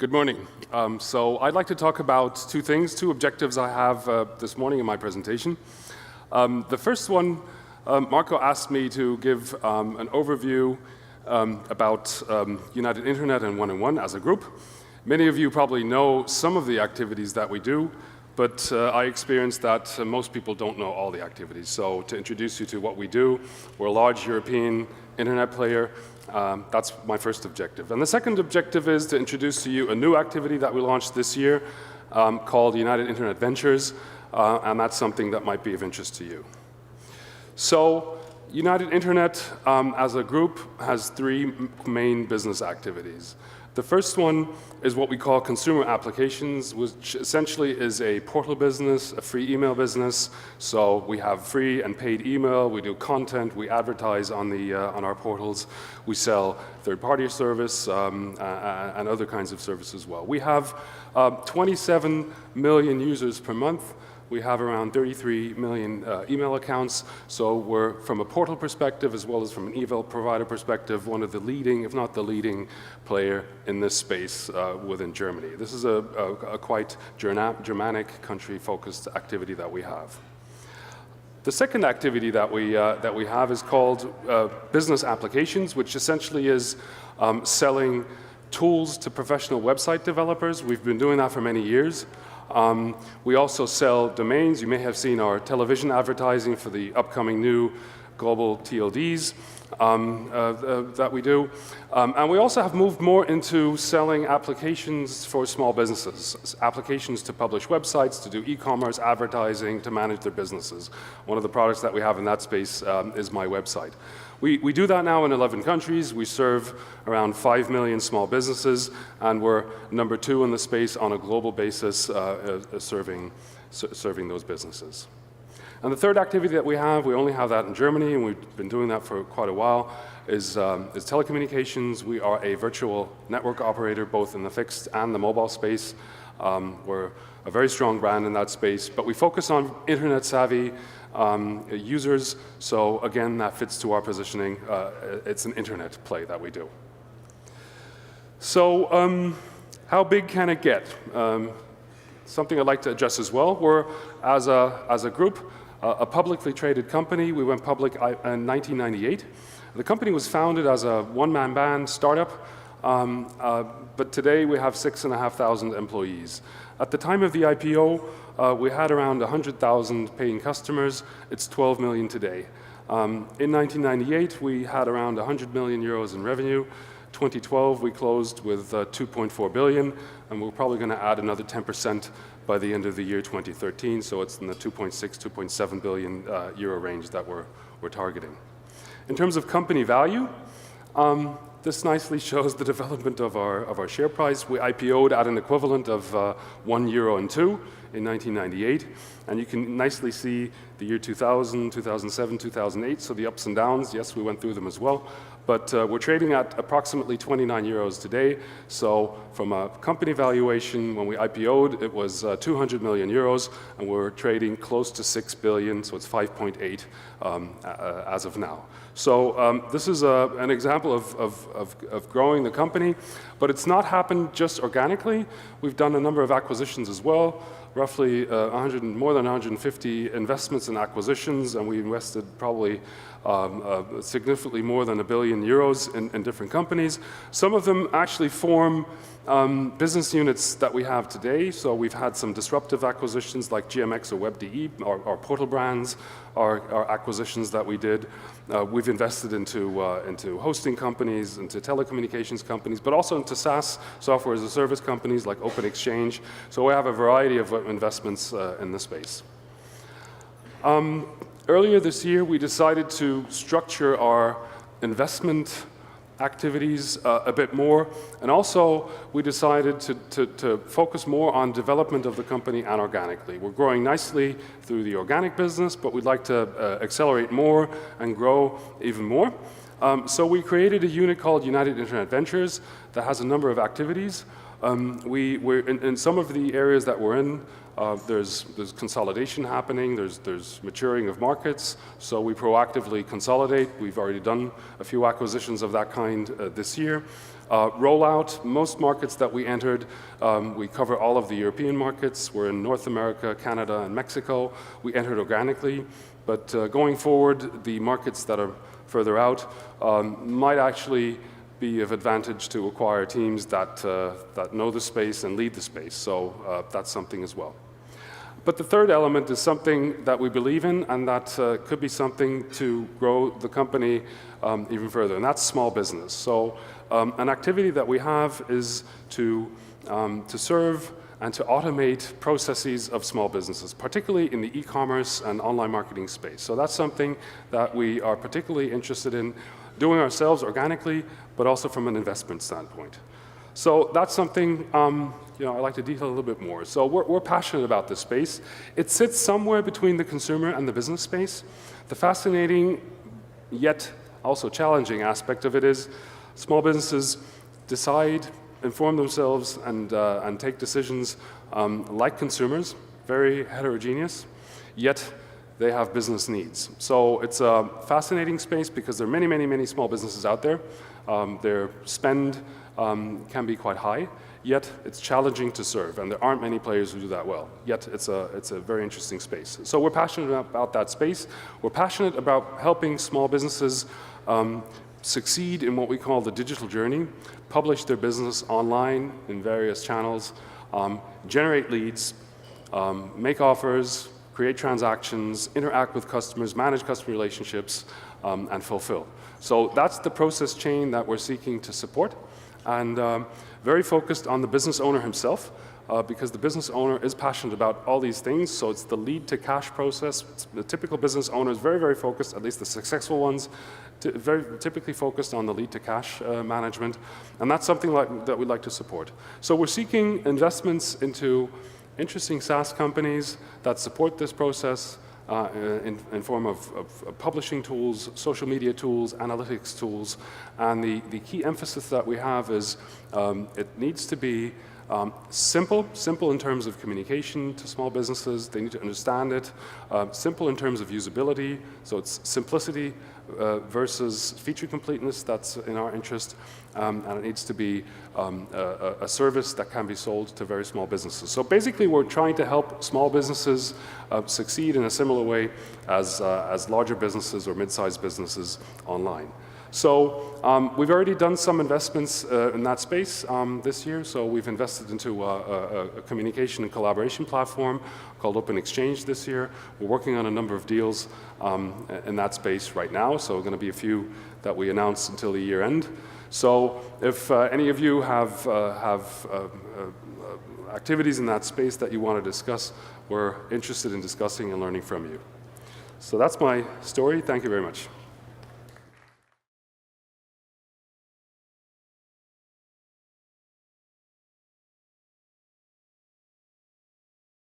Good morning. So I'd like to talk about two objectives I have this morning in my presentation. The first one, Marco asked me to give an overview about United Internet and 1&1 as a group. Many of you probably know some of the activities that we do, but I experienced that most people don't know all the activities. So to introduce you to what we do, we're a large European internet player. That's my first objective. And the second objective is to introduce to you a new activity that we launched this year called United Internet Ventures, and that's something that might be of interest to you. So United Internet as a group has three main business activities. The first one is what we call consumer applications, which essentially is a portal business, a free email business. So we have free and paid email, we do content, we advertise on our portals, we sell third-party service and other kinds of services as well. We have 27 million users per month. We have around 33 million email accounts, so we're, from a portal perspective as well as from an email provider perspective, one of the leading, if not the leading, player in this space within Germany. This is a quite Germanic country-focused activity that we have. The second activity that we have is called business applications, which essentially is selling tools to professional website developers. We've been doing that for many years. We also sell domains. You may have seen our television advertising for the upcoming new global TLDs that we do. And we also have moved more into selling applications for small businesses, applications to publish websites, to do e-commerce, advertising, to manage their businesses. One of the products that we have in that space is My Website. We do that now in 11 countries. We serve around 5 million small businesses, and we're number 2 in the space on a global basis, serving those businesses. And the third activity that we have, we only have that in Germany, and we've been doing that for quite a while, is telecommunications. We are a virtual network operator, both in the fixed and the mobile space. We're a very strong brand in that space, but we focus on internet-savvy users, so again, that fits to our positioning. It's an internet play that we do. So how big can it get? Something I'd like to address as well. We're, as a group, a publicly traded company. We went public in 1998. The company was founded as a one-man band startup, but today we have 6,500 employees. At the time of the IPO, we had around 100,000 paying customers. It's 12 million today. In 1998, we had around 100 million euros in revenue. 2012, we closed with 2.4 billion, and we're probably going to add another 10% by the end of the year 2013, so it's in the 2.6, 2.7 billion euro range that we're targeting. In terms of company value, this nicely shows the development of our share price. We IPO'd at an equivalent of €1.02 in 1998, and you can nicely see the year 2000, 2007, 2008, so the ups and downs. Yes, we went through them as well, but we're trading at approximately 29 euros today. So from a company valuation, when we IPO'd, it was 200 million euros, and we're trading close to 6 billion, so it's 5.8 as of now. So this is an example of growing the company, but it's not happened just organically. We've done a number of acquisitions as well, roughly more than 150 investments and acquisitions, and we invested probably significantly more than €1 billion in different companies. Some of them actually form business units that we have today. So we've had some disruptive acquisitions like GMX or WebDE, our portal brands, our acquisitions that we did. We've invested into hosting companies, into telecommunications companies, but also into SaaS, software as a service companies like Open Exchange. So we have a variety of investments in the space. Earlier this year, we decided to structure our investment activities a bit more, and also we decided to focus more on development of the company anorganically. We're growing nicely through the organic business, but we'd like to accelerate more and grow even more. So we created a unit called United Internet Ventures that has a number of activities. We're in some of the areas that we're in, there's consolidation happening, there's maturing of markets, so we proactively consolidate. We've already done a few acquisitions of that kind this year. Rollout, most markets that we entered, we cover all of the European markets. We're in North America, Canada, and Mexico. We entered organically, but going forward, the markets that are further out might actually be of advantage to acquire teams that know the space and lead the space. So that's something as well. But the third element is something that we believe in, and that could be something to grow the company even further, and that's small business. So an activity that we have is to serve and to automate processes of small businesses, particularly in the e-commerce and online marketing space. So that's something that we are particularly interested in doing ourselves organically, but also from an investment standpoint. So that's something I'd like to detail a little bit more. So we're passionate about this space. It sits somewhere between the consumer and the business space. The fascinating, yet also challenging aspect of it is small businesses decide, inform themselves, and take decisions like consumers, very heterogeneous, yet they have business needs. So it's a fascinating space because there are many, many, many small businesses out there. Their spend can be quite high, yet it's challenging to serve, and there aren't many players who do that well. Yet it's a very interesting space. So we're passionate about that space. We're passionate about helping small businesses succeed in what we call the digital journey, publish their business online in various channels, generate leads, make offers, create transactions, interact with customers, manage customer relationships, and fulfill. So that's the process chain that we're seeking to support, and very focused on the business owner himself, because the business owner is passionate about all these things. So it's the lead to cash process. The typical business owner is very, very focused, at least the successful ones, very typically focused on the lead to cash management, and that's something that we'd like to support. So we're seeking investments into interesting SaaS companies that support this process in form of publishing tools, social media tools, analytics tools, and the key emphasis that we have is it needs to be simple in terms of communication to small businesses. They need to understand it. Simple in terms of usability, so it's simplicity versus feature completeness. That's in our interest, and it needs to be a service that can be sold to very small businesses. So basically, we're trying to help small businesses succeed in a similar way as larger businesses or mid-sized businesses online. So we've already done some investments in that space this year. So we've invested into a communication and collaboration platform called Open Exchange this year. We're working on a number of deals in that space right now. So going to be a few that we announce until the year end. So if any of you have activities in that space that you want to discuss, we're interested in discussing and learning from you. So that's my story. Thank you very much.